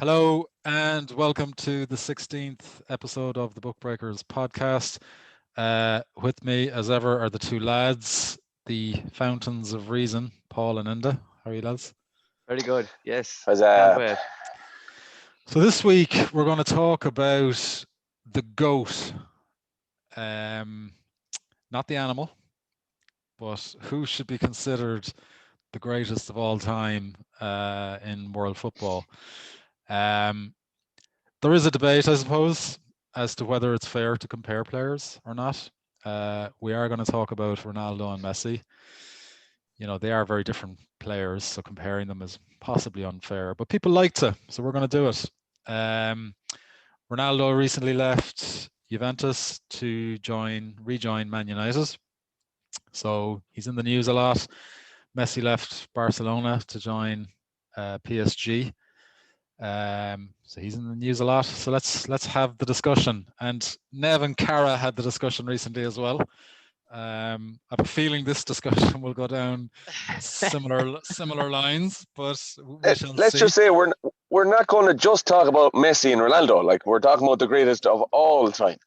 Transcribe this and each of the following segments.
Hello and welcome to the 16th episode of the Bookbreakrs podcast. With me, as ever, are the two lads, the fountains of reason, Paul and Inda. How are you, lads? Very good. Yes. How's Can't that? wait. So this week we're going to talk about the goat, not the animal, but who should be considered the greatest of all time in world football. There is a debate, I suppose, as to whether it's fair to compare players or not. We are going to talk about Ronaldo and Messi. You know, they are very different players, so comparing them is possibly unfair, but people like to, so we're going to do it. Ronaldo recently left Juventus to rejoin Man United. So he's in the news a lot. Messi left Barcelona to join PSG. So he's in the news a lot. So let's have the discussion. And Nev and Cara had the discussion recently as well. I have a feeling this discussion will go down similar lines, but we shall Let's see. just say we're not going to just talk about Messi and Ronaldo. Like, we're talking about the greatest of all time.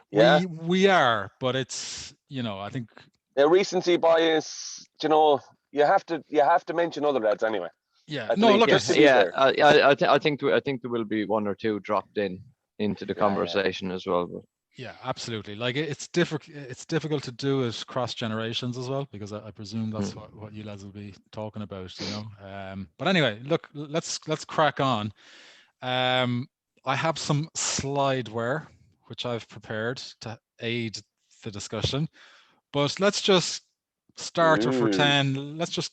Yeah, we are, but it's, I think the recency bias. You have to mention other lads anyway. Yeah. At No, least, look, just to be Yeah. fair. I think there will be one or two dropped into the conversation as well. But yeah, absolutely. Like it's difficult to do it cross generations as well, because I presume that's what you lads will be talking about, But anyway, look, let's crack on. I have some slideware which I've prepared to aid the discussion, but let's just start for 10. Let's just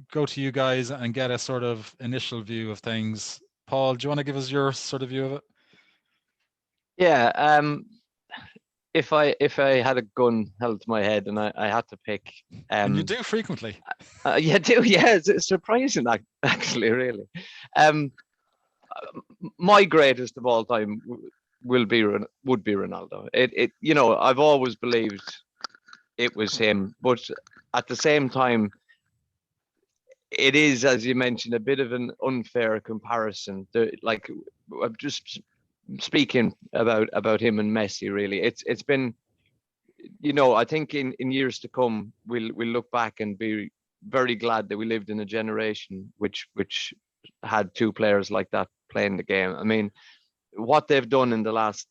go to you guys and get a sort of initial view of things. Paul, do you want to give us your sort of view of it? yeah. If I had a gun held to my head and I had to pick, And you do frequently. yeah, do yeah. It's surprising, actually, really. My greatest of all time would be Ronaldo. I've always believed it was him, but at the same time, it is, as you mentioned, a bit of an unfair comparison. I'm just speaking about him and Messi. Really, it's been, I think in years to come, we'll look back and be very glad that we lived in a generation which had two players like that playing the game. I mean, what they've done in the last,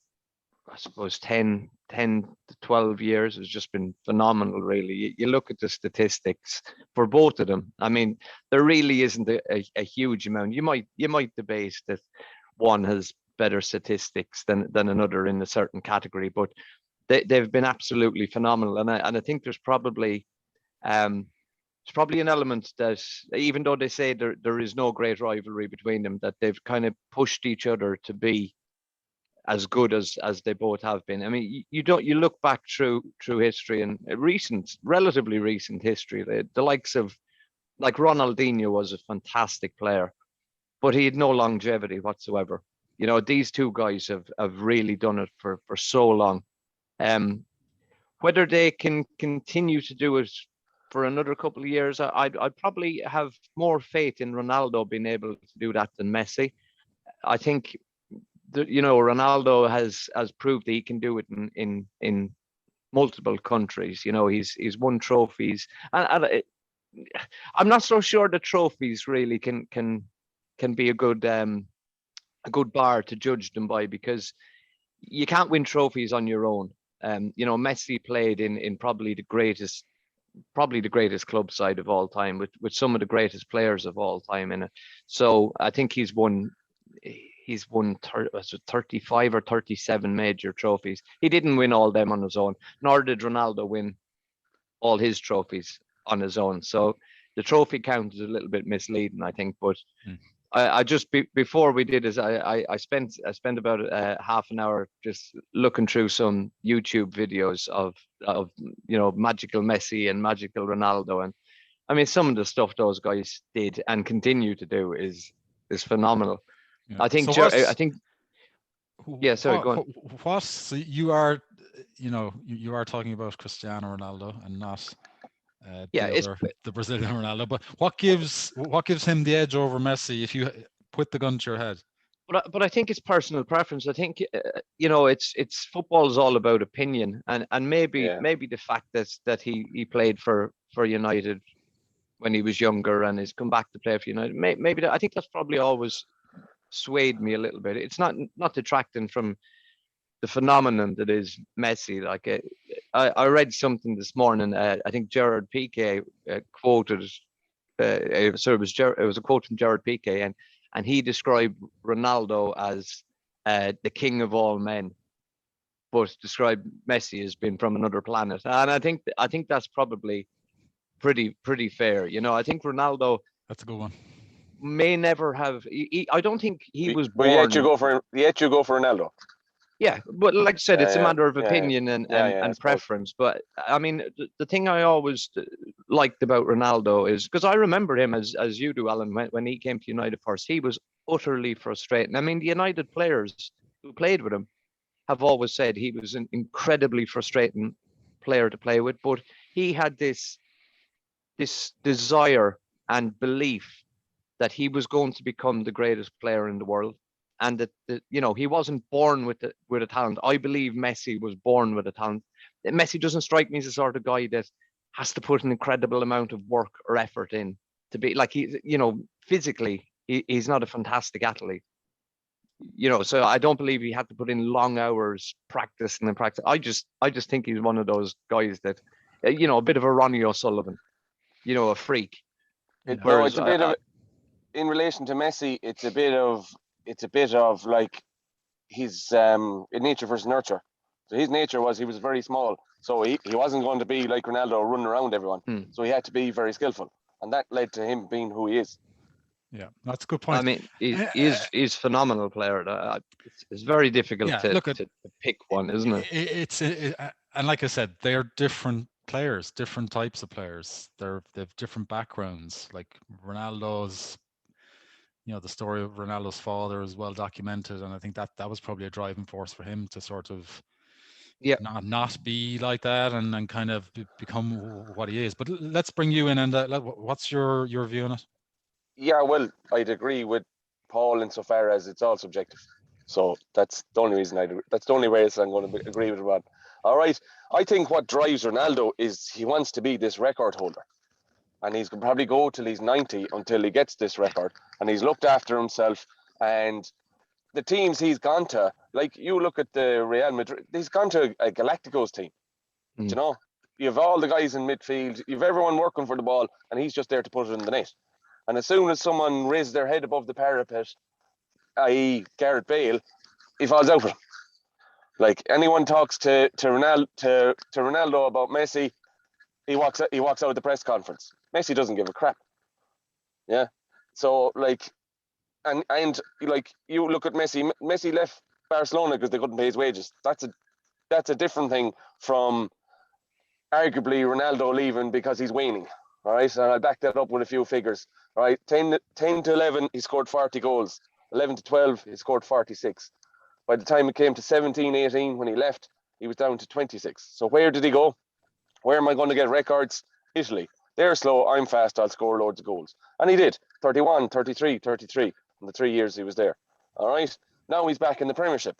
I suppose, 10 to 12 years has just been phenomenal, really. You look at the statistics for both of them. I mean, there really isn't a huge amount. You might debate that one has better statistics than another in a certain category, but they've been absolutely phenomenal. And I think there's probably an element that, even though they say there is no great rivalry between them, that they've kind of pushed each other to be as good as they both have been. I mean, you look back through history, and relatively recent history, the likes of, like, Ronaldinho was a fantastic player, but he had no longevity whatsoever. These two guys have really done it for so long. Whether they can continue to do it for another couple of years, I'd probably have more faith in Ronaldo being able to do that than Messi. I think Ronaldo has proved that he can do it in multiple countries. He's won trophies, and I'm not so sure the trophies really can be a good bar to judge them by, because you can't win trophies on your own. Messi played in probably the greatest club side of all time, with some of the greatest players of all time in it. So I think he's won 35 or 37 major trophies. He didn't win all them on his own, nor did Ronaldo win all his trophies on his own. So the trophy count is a little bit misleading, I think. But I just before we did this, I spent about half an hour just looking through some YouTube videos of magical Messi and magical Ronaldo, and I mean, some of the stuff those guys did and continue to do is phenomenal. Yeah. I think. Yeah. Sorry. Go on. So you are talking about Cristiano Ronaldo and not the Brazilian Ronaldo. But what gives him the edge over Messi if you put the gun to your head? But I think it's personal preference. I think it's football is all about opinion, and maybe Yeah. maybe the fact that he played for United when he was younger and has come back to play for United. Maybe I think that's probably always swayed me a little bit. It's not detracting from the phenomenon that is Messi. Like I read something this morning. I think Gerard Piqué quoted. So it was a quote from Gerard Piqué, and he described Ronaldo as the king of all men, but described Messi as being from another planet. And I think that's probably pretty fair. I think Ronaldo That's a good one. may never have. I don't think he was But yet you born. go for Ronaldo. Yeah, but like I said, it's a matter of opinion I and suppose. preference. But I mean, the thing I always liked about Ronaldo is because I remember him as you do, Alan, when he came to United first, he was utterly frustrating. I mean, the United players who played with him have always said he was an incredibly frustrating player to play with, but he had this desire and belief that he was going to become the greatest player in the world, and that he wasn't born with a talent. I believe Messi was born with a talent. Messi doesn't strike me as the sort of guy that has to put an incredible amount of work or effort in to be like physically he's not a fantastic athlete. So I don't believe he had to put in long hours practicing and practice. I just think he's one of those guys that a bit of a Ronnie O'Sullivan, a freak. No, it's a bit of in relation to Messi. It's a bit of like his nature versus nurture. So his nature was he was very small, so he wasn't going to be like Ronaldo running around everyone. So he had to be very skillful, and that led to him being who he is. Yeah, that's a good point. I mean, he's phenomenal player. It's very difficult to pick one, isn't it? It's and like I said, they're different players, different types of players. They've different backgrounds. Like Ronaldo's, the story of Ronaldo's father is well documented, and I think that was probably a driving force for him to sort of not be like that and kind of become what he is. But let's bring you in, and what's your view on it? Yeah, well, I'd agree with Paul insofar as it's all subjective. So that's the only reason that's the only way I'm going to agree with Rod. All right. I think what drives Ronaldo is he wants to be this record holder. And he's going to probably go till he's 90 until he gets this record. And he's looked after himself. And the teams he's gone to, like you look at the Real Madrid, he's gone to a Galacticos team. You have all the guys in midfield, you've everyone working for the ball, and he's just there to put it in the net. And as soon as someone raises their head above the parapet, i.e. Gareth Bale, he falls out with him. Like anyone talks to Ronaldo about Messi, he walks out of the press conference. Messi doesn't give a crap. Yeah. So like and like you look at Messi left Barcelona because they couldn't pay his wages. That's a different thing from arguably Ronaldo leaving because he's waning. All right, and I'll back that up with a few figures. All right, 10 to 11, he scored 40 goals. 11 to 12, he scored 46. By the time it came to 17, 18, when he left, he was down to 26. So where did he go? Where am I going to get records? Italy. They're slow, I'm fast, I'll score loads of goals. And he did, 31, 33, 33 in the 3 years he was there. All right, now he's back in the Premiership,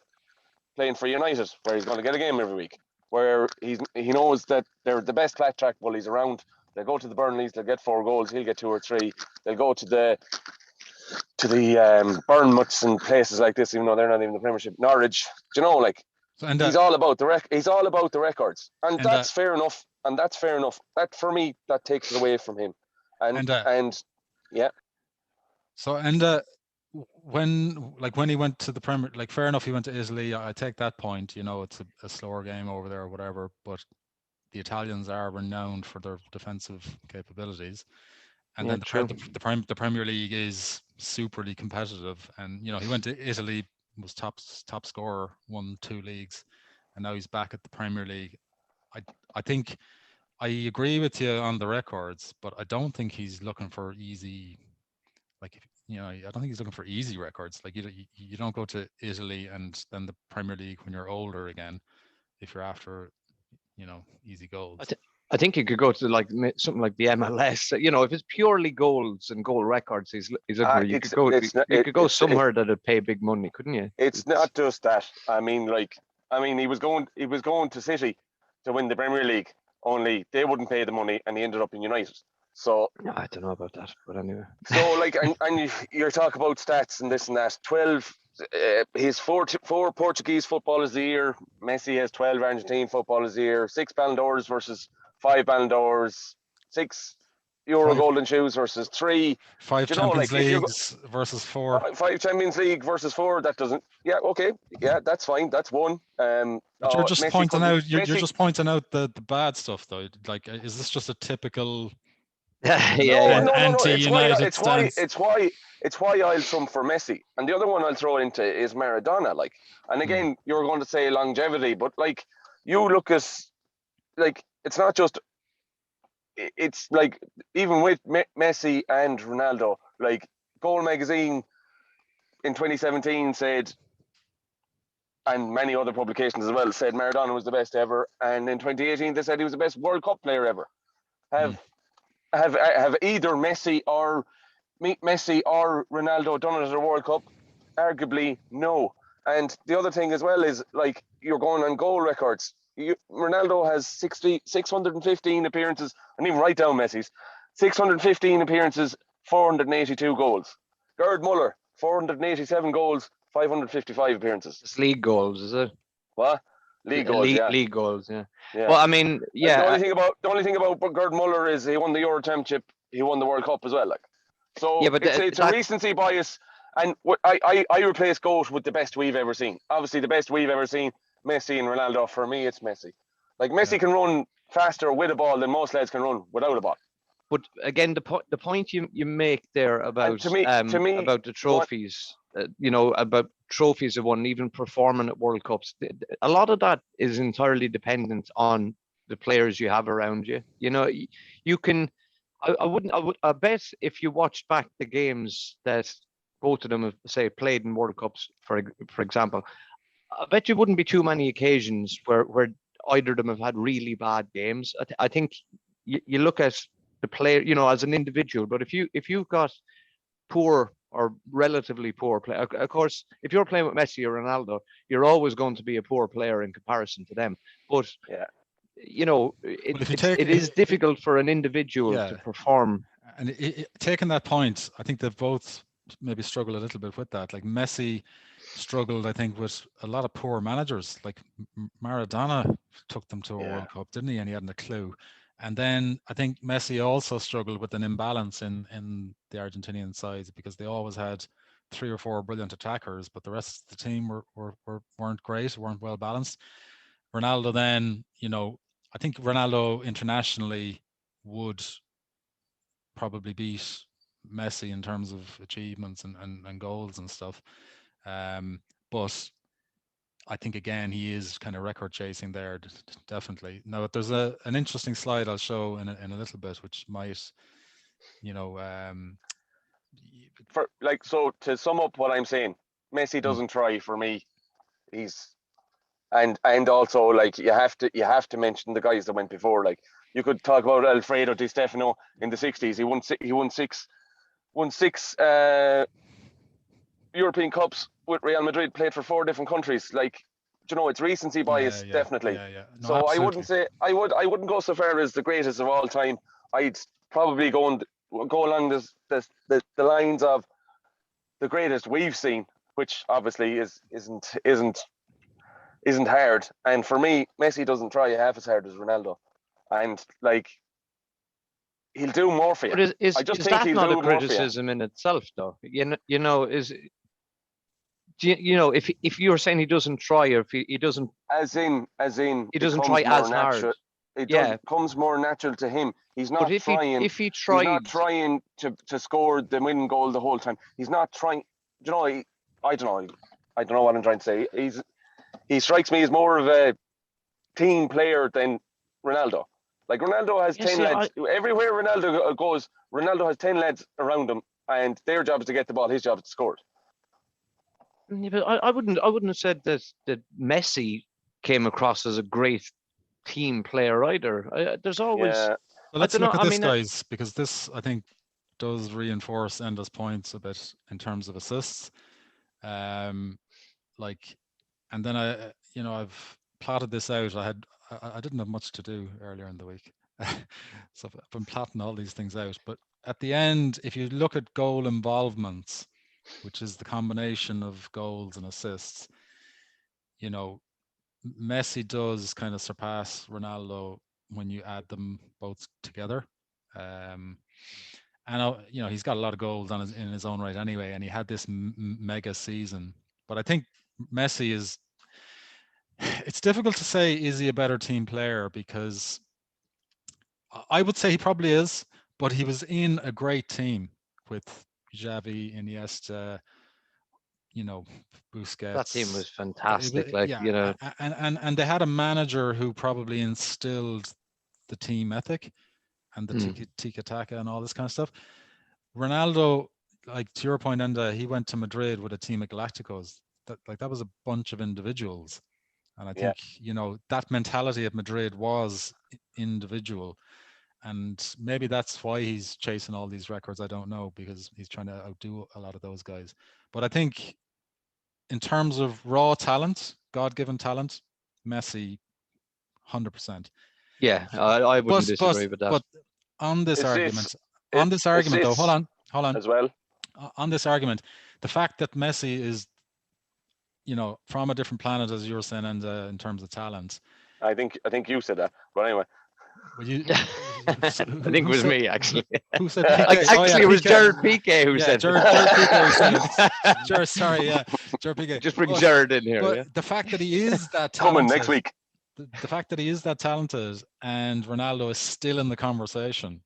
playing for United, where he's going to get a game every week, where he knows that they're the best flat track bullies around. They'll go to the Burnleys, they'll get 4 goals, he'll get 2 or 3. They'll go to the Bournemouths and places like this, even though they're not even in the Premiership. Norwich, he's all about the records, and that's fair enough. And that's fair enough. That for me, that takes it away from him. And yeah. So when he went to the Premier, like fair enough, he went to Italy. I take that point. It's a slower game over there or whatever, but the Italians are renowned for their defensive capabilities, and then the Premier League is superly competitive. And he went to Italy, was top scorer, won 2 leagues, and now he's back at the Premier League. I think I agree with you on the records, but I don't think he's looking for easy. Like I don't think he's looking for easy records. Like you don't go to Italy and then the Premier League when you're older again, if you're after easy goals. I think he could go to like something like the MLS. You know, if it's purely goals and goal records, he's looking for. You could go somewhere that'd pay big money, couldn't you? It's not just that. I mean, he was going to City to win the Premier League. Only they wouldn't pay the money, and he ended up in United. So I don't know about that, but anyway. So like, and you're talking about stats and this and that. 12. He's four Portuguese footballers a year. Messi has 12 Argentine footballers a year. 6 Ballon d'Ors versus 5 Ballon d'Ors. 6 Euro Golden Shoes versus 3. 5 Champions Leagues versus 4. 5 Champions League versus 4. That doesn't. Yeah, okay. Yeah, that's fine. That's one. But you're just pointing out. You're just pointing out the bad stuff, though. Like, is this just a typical? No. Anti-United It's why I'll trump for Messi, and the other one I'll throw into is Maradona. Like, and again, you're going to say longevity, but like, you look at, like, it's not just. It's like, even with Messi and Ronaldo, like, Goal Magazine in 2017 said, and many other publications as well, said Maradona was the best ever, and in 2018 they said he was the best World Cup player ever. Have either Messi or Ronaldo done it at a World Cup? Arguably, no. And the other thing as well is, like, you're going on goal records. Ronaldo has 615 appearances, and even write down Messi's 615 appearances, 482 goals. Gerd Muller, 487 goals, 555 appearances. It's league goals, is it? What? League goals, yeah. Well, I mean, yeah. The only thing about Gerd Muller is he won the Euro Championship, he won the World Cup as well. Like, so, yeah, but it's a recency bias. And I replace GOAT with the best we've ever seen. Obviously, the best we've ever seen, Messi and Ronaldo. For me, it's Messi. Like, Messi can run faster with a ball than most lads can run without a ball. But again, the point you make there about to me, about the trophies, about trophies of one, even performing at World Cups, a lot of that is entirely dependent on the players you have around you. You know, you can. I bet if you watched back the games that both of them have, say, played in World Cups, for example, I bet you wouldn't be too many occasions where either of them have had really bad games. I think you look at the player, as an individual, but if you've got poor or relatively poor play, of course, if you're playing with Messi or Ronaldo, you're always going to be a poor player in comparison to them. But yeah, it is difficult for an individual to perform. And taking that point, I think they've both maybe struggle a little bit with that. Like, Messi struggled, I think, with a lot of poor managers. Like, Maradona took them to a World Cup, didn't he? And he hadn't a clue. And then I think Messi also struggled with an imbalance in the Argentinian sides, because they always had 3 or 4 brilliant attackers, but the rest of the team weren't great, weren't well balanced. Ronaldo then, I think Ronaldo internationally would probably beat Messi in terms of achievements and goals and stuff. But I think, again, he is kind of record chasing there, definitely. Now, there's an interesting slide I'll show in a little bit, which might, so to sum up what I'm saying, Messi doesn't try for me. And also, like, you have to mention the guys that went before. Like, you could talk about Alfredo Di Stefano in the 60s. He won six European Cups with Real Madrid, played for 4 different countries. Like, it's recency bias, definitely. No, so absolutely. I wouldn't say I wouldn't go so far as the greatest of all time. I'd probably go along the lines of the greatest we've seen, which obviously isn't hard. And for me, Messi doesn't try half as hard as Ronaldo, and like, he'll do more for you. But is that not a criticism in itself, though? If you're saying he doesn't try, or if he doesn't, as in he doesn't try as hard. It comes more natural to him. He's not trying. If he tried, he's not trying to score the winning goal the whole time. He's not trying. I don't know. I don't know what I'm trying to say. He strikes me as more of a team player than Ronaldo. Like, Ronaldo has 10 lads. Everywhere Ronaldo goes, Ronaldo has 10 lads around him, and their job is to get the ball. His job is to score it. Yeah, but I wouldn't have said that Messi came across as a great team player either. There's always. Yeah. Well, let's dunno, look at I this, mean, guys, because this, I think, does reinforce Enda's points a bit in terms of assists. Like, and then I've plotted this out. I didn't have much to do earlier in the week, so I've been plotting all these things out. But at the end, if you look at goal involvements, which is the combination of goals and assists, Messi does kind of surpass Ronaldo when you add them both together. And he's got a lot of goals in his own right anyway, and he had this mega season. But I think Messi is. It's difficult to say, is he a better team player, because I would say he probably is, but he was in a great team with Xavi, Iniesta, Busquets. that team was fantastic. Like, yeah, and they had a manager who probably instilled the team ethic and the tiki-taka and all this kind of stuff. Ronaldo, like to your point, Enda, he went to Madrid with a team of Galacticos. That was a bunch of individuals. And I think, that mentality at Madrid was individual. And maybe that's why he's chasing all these records. I don't know, because he's trying to outdo a lot of those guys. But I think in terms of raw talent, God-given talent, Messi, 100%. Yeah, I wouldn't disagree with that. But on this Assists- argument, though, hold assists on. as well. On this argument, the fact that Messi is, from a different planet, as you were saying, and in terms of talent. I think you said that, but anyway. Well, I think it was me, actually. Who said PK? Actually, it was Jared PK who said Jared PK who said it. Jared, sorry, Jared PK. Just bring Jared in here. But the fact that he is that talented, coming next week. The fact that he is that talented and Ronaldo is still in the conversation.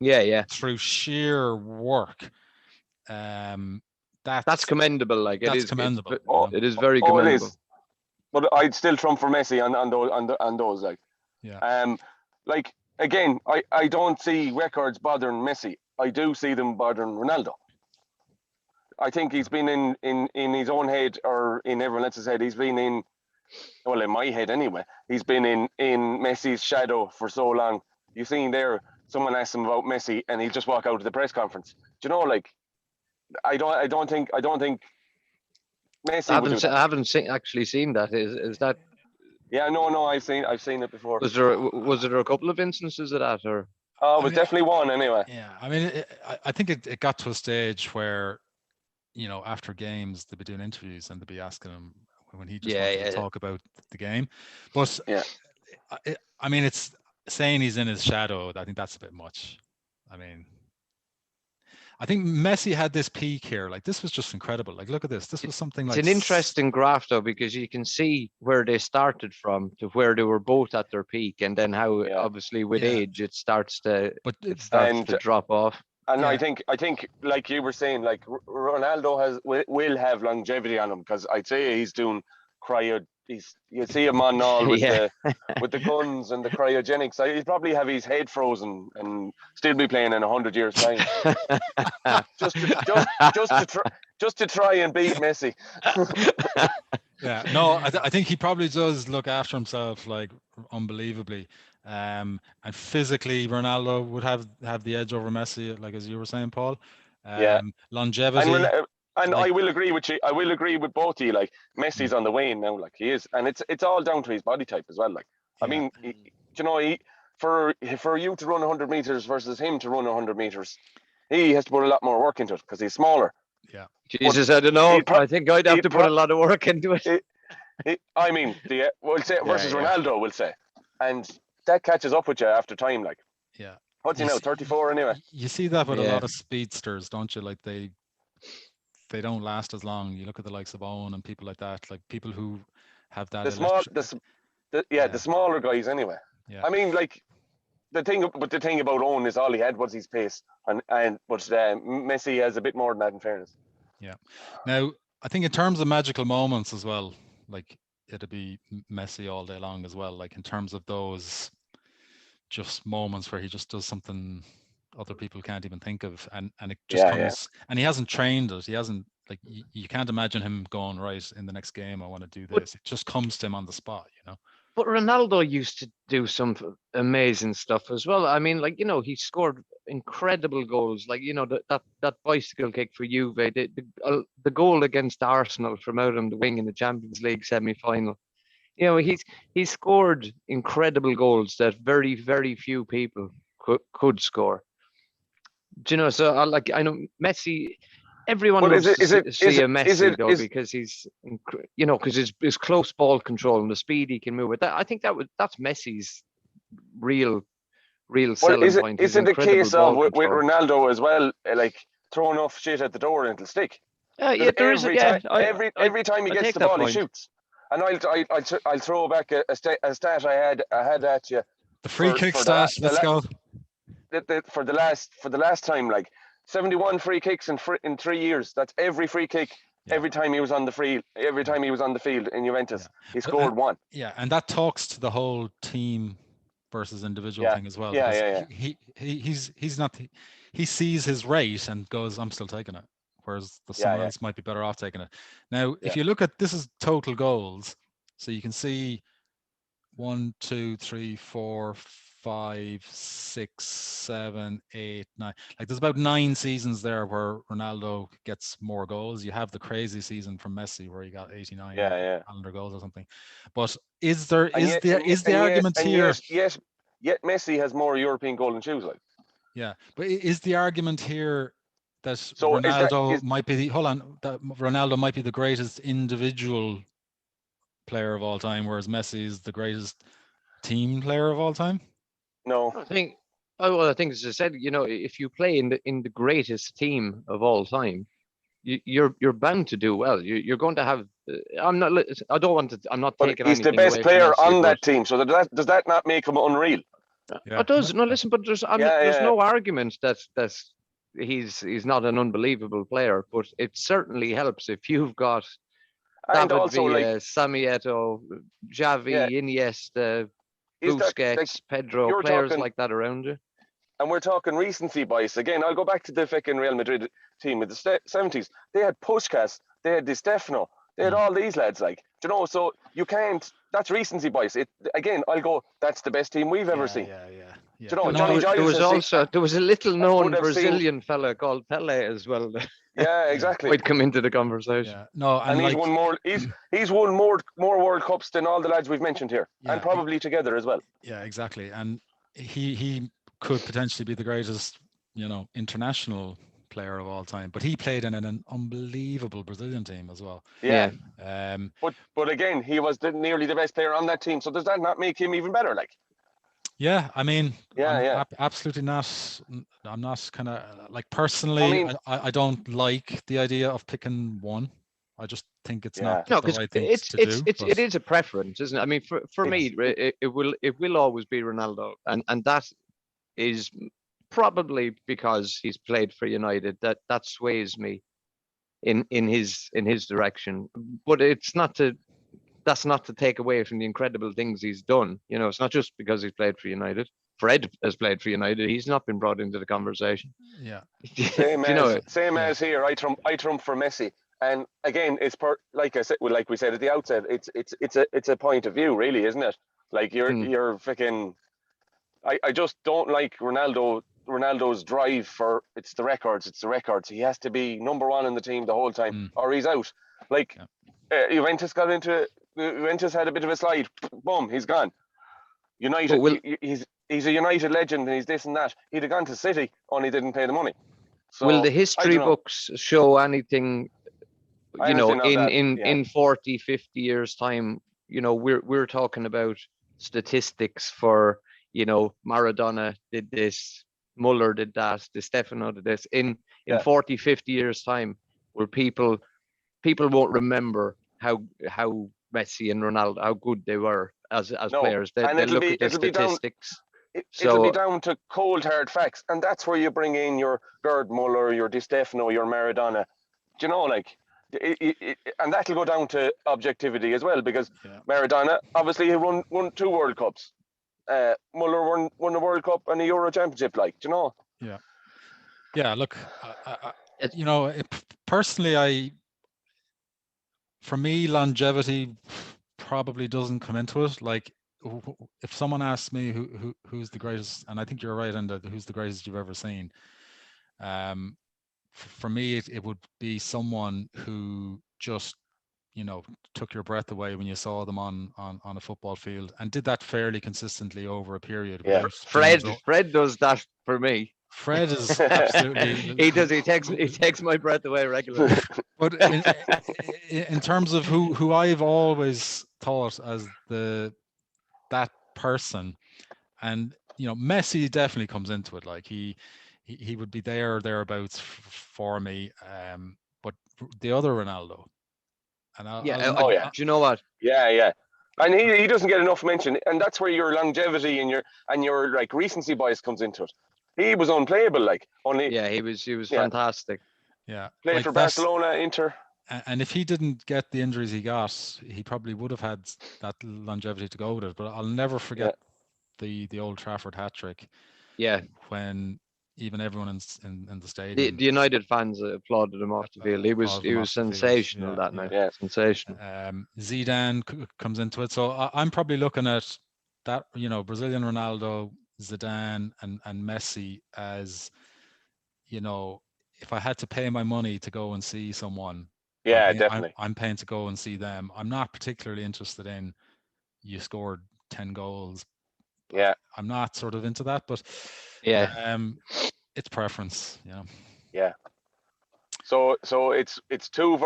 Yeah. Through sheer work. That's commendable. Like, it is commendable. It is very commendable. It is. But I'd still trump for Messi on those. Like, yeah. Like, again, I don't see records bothering Messi. I do see them bothering Ronaldo. I think he's been in his own head, or in everyone else's head. He's been in my head anyway. He's been in Messi's shadow for so long. You've seen there, someone asked him about Messi, and he'll just walk out to the press conference. Do you know, like, I don't think Messi. I haven't actually seen that. Is that? Yeah, no, I've seen it before. Was there a couple of instances of that, or? Oh, it was definitely one anyway. Yeah, I mean, I think it got to a stage where, after games they'd be doing interviews and they'd be asking him when he just wanted to talk about the game. But I mean, it's saying he's in his shadow. I think that's a bit much. I mean, I think Messi had this peak here. Like, this was just incredible. Like, look at this. This was something like... It's an interesting graph, though, because you can see where they started from to where they were both at their peak, and then how, obviously, with age, it starts to drop off. And I think, like you were saying, like, Ronaldo will have longevity on him, because I'd say he's doing you see him on all with the guns and the cryogenics. He'd probably have his head frozen and still be playing in 100 years' time. just to try and beat Messi. Yeah, no, I think he probably does look after himself, like, unbelievably. And physically, Ronaldo would have the edge over Messi, like, as you were saying, Paul. Longevity. And like, I will agree with you. I will agree with both of you. Like, Messi's on the wane now, like, he is, and it's all down to his body type as well. Like, I mean, for you to run 100 meters versus him to run 100 meters, he has to put a lot more work into it because he's smaller. Yeah. Jesus, I don't know. I think I'd have to put a lot of work into it. I mean, we'll say versus Ronaldo, we'll say, and that catches up with you after time. Like, what's he now? 34 anyway. You see that with a lot of speedsters, don't you? Like, they don't last as long. You look at the likes of Owen and people like that, like people who have that. The smaller guys anyway. Yeah. I mean, like, the thing about Owen is all he had was his pace, but Messi has a bit more than that, in fairness. Yeah. Now, I think in terms of magical moments as well, like, it'd be Messi all day long as well. Like, in terms of those just moments where he just does something other people can't even think of, and it just comes, and he hasn't trained it. He hasn't, like, you can't imagine him going, right, in the next game I want to do this. It just comes to him on the spot, But Ronaldo used to do some amazing stuff as well. I mean, like, he scored incredible goals. Like, that bicycle kick for Juve, the goal against Arsenal from out on the wing in the Champions League semi-final. He scored incredible goals that very, very few people could score. So I know Messi. Everyone But loves is to it see a Messi though, is because he's, because his close ball control and the speed he can move with. I think that's Messi's real selling point. Is His it a incredible case of ball with control. Ronaldo as well, like throwing off shit at the door and it'll stick? Yeah, there is. Every time he I gets take the that ball, point. he shoots. And I'll throw back a stat I had at you. The free kick for stat. Let's go. For the last time, like 71 free kicks in 3 years. That's every free kick. Yeah. Every time he was on the field in Juventus, he scored one. Yeah, and that talks to the whole team versus individual thing as well. Yeah. He's not. He sees his rate and goes, "I'm still taking it," whereas someone else might be better off taking it. Now, if you look at this is total goals, so you can see 1, 2, 3, 4, 5, 6, 7, 8, 9. Like there's about 9 seasons there where Ronaldo gets more goals. You have the crazy season from Messi where he got 89 calendar goals or something. But is the argument here? Yet Messi has more European golden shoes, like. Yeah, but is the argument here that Ronaldo might be that Ronaldo might be the greatest individual player of all time, whereas Messi is the greatest team player of all time? No, I think as I said, if you play in the greatest team of all time, you're bound to do well. You're going to have. I'm not taking. He's the best player on that team. So does that not make him unreal? Yeah. It does. No, listen, but there's no argument that he's not an unbelievable player, but it certainly helps if you've got And David also, Villa, Sami Eto'o, Xavi, Iniesta, Busquets, Pedro, players like that around you. And we're talking recency bias. Again, I'll go back to the fucking Real Madrid team of the 70s. They had Puskás, they had Di Stefano, they had all these lads, like, so you can't, that's recency bias. Again, I'll go, that's the best team we've ever seen. Yeah. Johnny Giles there was a little known Brazilian fella called Pele as well. Yeah, exactly. Might come into the conversation. Yeah. No, and he's won more. He's won more World Cups than all the lads we've mentioned here, and probably together as well. Yeah, exactly. And he could potentially be the greatest, international player of all time. But he played in an unbelievable Brazilian team as well. Yeah. But again, he was nearly the best player on that team. So does that not make him even better? Like. Yeah, I mean, absolutely not. I'm not kind of like personally. I don't like the idea of picking one. I just think it's not the right thing to do. It is a preference, isn't it? I mean, for me, it will always be Ronaldo, and that is probably because he's played for United. That sways me in his direction. But that's not to take away from the incredible things he's done. It's not just because he's played for United. Fred has played for United. He's not been brought into the conversation. Yeah. Same as here. I trump for Messi. And again, it's like we said at the outset, it's a point of view, really, isn't it? Like you're freaking. I just don't like Ronaldo's drive for it's the records. He has to be number one in the team the whole time, or he's out. Like Juventus had a bit of a slide. Boom, he's gone. United, he's a United legend, and he's this and that. He'd have gone to City, only didn't pay the money. So, will the history books show anything? In 40, 50 years time, we're talking about statistics for, Maradona did this, Muller did that, Di Stefano did this. In 40, 50 years time, where people won't remember how Messi and Ronaldo, how good they were as players. They look at the statistics. It'll be down to cold hard facts, and that's where you bring in your Gerd Muller, your Di Stefano, your Maradona. And that'll go down to objectivity as well, because Maradona obviously he won 2 World Cups. Muller won a World Cup and a Euro Championship, Yeah, look, personally, for me, longevity probably doesn't come into it. Like, if someone asks me who's the greatest, and I think you're right, and who's the greatest you've ever seen, for me it would be someone who just, you know, took your breath away when you saw them on a football field, and did that fairly consistently over a period. Yeah. Fred does that for me. Fred is absolutely. He does. He takes my breath away regularly. But in terms of who I've always thought as that person, and you know, Messi definitely comes into it. Like he would be there or thereabouts for me. But the other Ronaldo, and Do you know what? Yeah. And he doesn't get enough mention, and that's where your longevity and your like recency bias comes into it. He was unplayable, like only. Yeah, he was fantastic. Yeah, played like for Barcelona, Inter. And if he didn't get the injuries he got, he probably would have had that longevity to go with it. But I'll never forget the Old Trafford hat trick. Yeah, when even everyone in the stadium, the United fans applauded him off the field. He was sensational that night. Yeah, sensational. Zidane comes into it, so I'm probably looking at that, you know, Brazilian Ronaldo, Zidane, and Messi as, you know, if I had to pay my money to go and see someone, definitely, I'm paying to go and see them. I'm not particularly interested in you scored 10 goals. Yeah, I'm not sort of into that, but it's preference, you know. Yeah. So it's two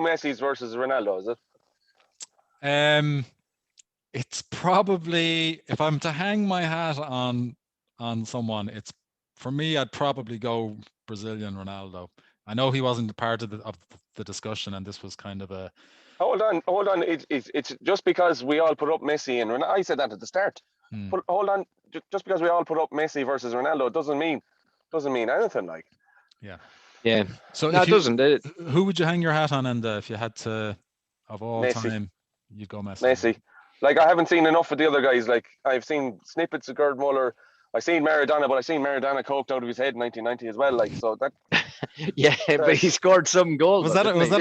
Messis versus Ronaldo, is it? It's probably, if I'm to hang my hat on someone, it's, for me, I'd probably go Brazilian Ronaldo. I know he wasn't part of the discussion, and this was kind of a. Hold on. It's just because we all put up Messi and Ronaldo. I said that at the start. But hold on, just because we all put up Messi versus Ronaldo doesn't mean anything. Like. Yeah. So no, it doesn't. Who would you hang your hat on, and if you had to, of all Messi. time, you'd go Messi? Messi. Like, I haven't seen enough of the other guys. Like, I've seen snippets of Gerd Muller. I've seen Maradona, but I've seen Maradona coked out of his head in 1990 as well. Like, so that. But he scored some goals. Was that in Gord?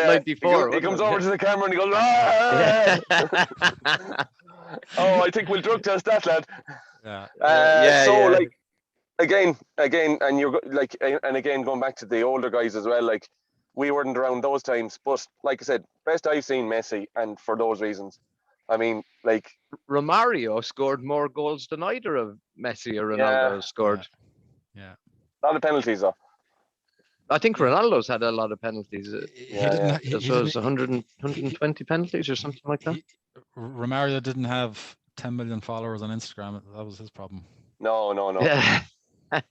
94. He comes over to the camera and he goes, "Ah!" Oh, I think we'll drug test that, lad. Like, again, and you're like, and again, going back to the older guys as well. Like, we weren't around those times, but like I said, best I've seen Messi, and for those reasons. I mean, like, Romario scored more goals than either of Messi or Ronaldo scored. Yeah. A lot of penalties, though. I think Ronaldo's had a lot of penalties. He was 120 penalties or something like that. Romario didn't have 10 million followers on Instagram. That was his problem. No. Yeah. I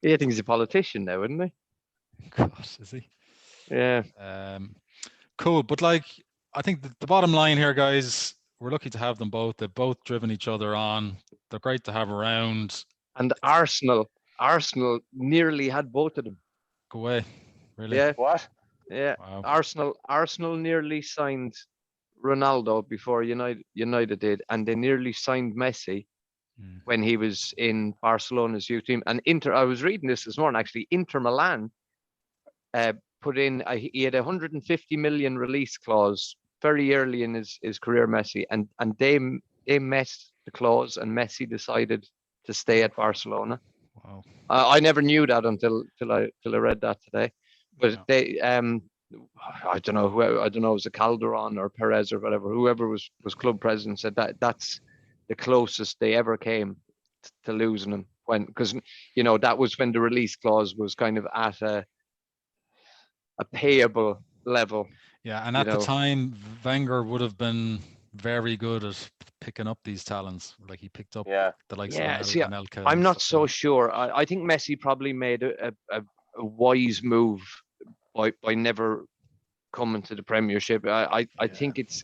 think he's a politician now, isn't he? Gosh, is he? Yeah. Cool, but like, I think the bottom line here, guys, we're lucky to have them both. They've both driven each other on. They're great to have around. And Arsenal nearly had both of them. Go away, really? Yeah. What? Yeah. Wow. Arsenal nearly signed Ronaldo before United did, and they nearly signed Messi when he was in Barcelona's youth team. And I was reading this morning, actually. Inter Milan put in, he had a 150 million release clause very early in his career, Messi, and they met the clause, and Messi decided to stay at Barcelona. Wow. I never knew that until I read that today. But they I don't know it was a Calderon or Perez or whoever was club president, said that's the closest they ever came to losing him, because you know that was when the release clause was kind of at a payable level. Yeah, and at the time, Wenger would have been very good at picking up these talents. Like, he picked up the likes of Anelka. I'm not so sure. I think Messi probably made a wise move by never coming to the Premiership. I think it's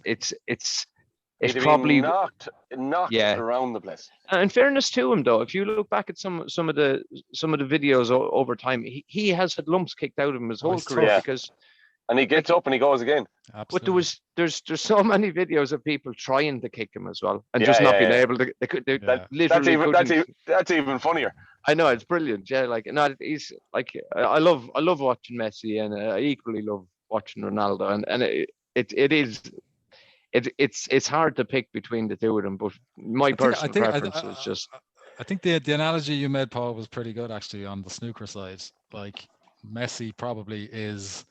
probably knocked around the place. In fairness to him, though, if you look back at some of the videos over time, he has had lumps kicked out of him his whole career because. And he gets up and he goes again. Absolutely. But there's so many videos of people trying to kick him as well, and just not being able to. That's even funnier. I know, it's brilliant. Yeah, like, no, he's like, I love watching Messi, and I equally love watching Ronaldo, and it's hard to pick between the two of them. But my personal preference is just. I think the analogy you made, Paul, was pretty good actually on the snooker side. Like Messi probably is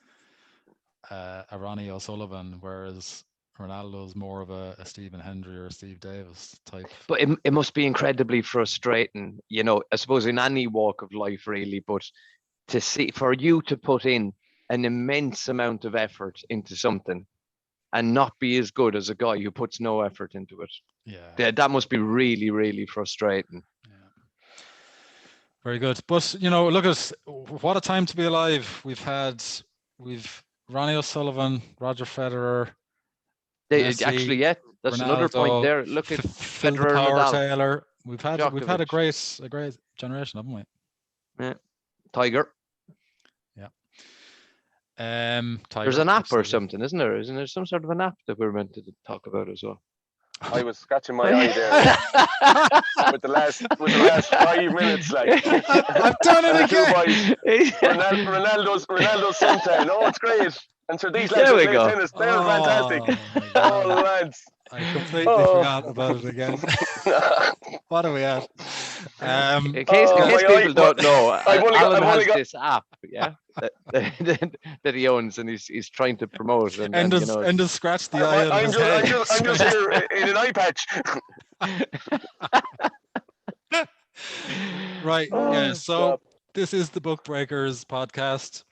a Ronnie O'Sullivan, whereas Ronaldo's more of a Stephen Hendry or a Steve Davis type. But it must be incredibly frustrating, you know, I suppose in any walk of life really, but to see, for you to put in an immense amount of effort into something and not be as good as a guy who puts no effort into it. Yeah. That must be really, really frustrating. Yeah. Very good. But, you know, look at what a time to be alive. We've Ronnie O'Sullivan, Roger Federer. Messi, actually, yeah, that's Ronaldo, another point there. Look at Phil Federer, Power Nadal, Taylor. We've had a Djokovic. great generation, haven't we? Yeah. Tiger. Yeah. There's an app or something, isn't there? Isn't there some sort of an app that we're meant to talk about as well? I was scratching my eye there with the last 5 minutes. Like I've done it again. Ronaldo's suntan. Oh, it's great. And so these lads There we play go. tennis. They're fantastic. Oh, lads. I completely forgot about it again. What are we at? In case people don't know, Alan has this app, yeah, that he owns and he's trying to promote. And does scratch the eye out of his head. I'm just here in an eye patch. Right. Yeah. So this is the Bookbreakrs podcast.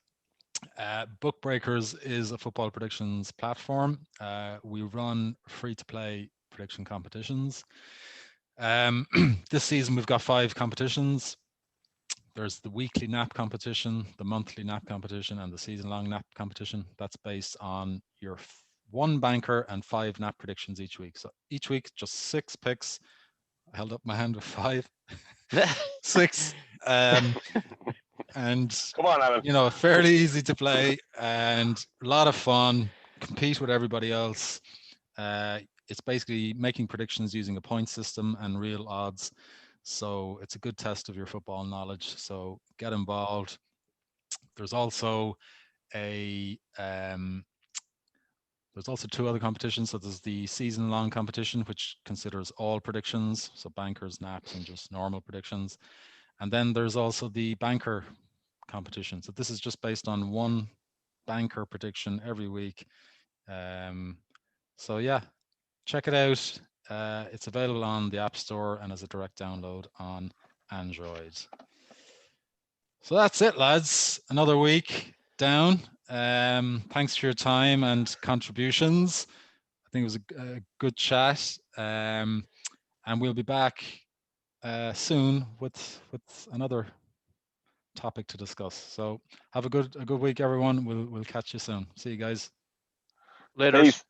Bookbreakrs is a football predictions platform. We run free-to-play prediction competitions. This season we've got 5 competitions. There's the weekly NAP competition, the monthly NAP competition, and the season-long NAP competition. That's based on your 1 banker and 5 NAP predictions each week. So each week, just 6 picks. I held up my hand with 5. 6. And come on, Alan. You know, fairly easy to play and a lot of fun. Compete with everybody else. It's basically making predictions using a point system and real odds. So it's a good test of your football knowledge. So get involved. There's also there's also 2 other competitions. So there's the season-long competition, which considers all predictions, so bankers, naps, and just normal predictions. And then there's also the banker competition. So this is just based on 1 banker prediction every week. So yeah, check it out. It's available on the App Store and as a direct download on Android. So that's it, lads. Another week down. Thanks for your time and contributions. I think it was a good chat. And we'll be back soon with another topic to discuss. So have a good week, everyone. We'll catch you soon. See you guys. Later. Peace.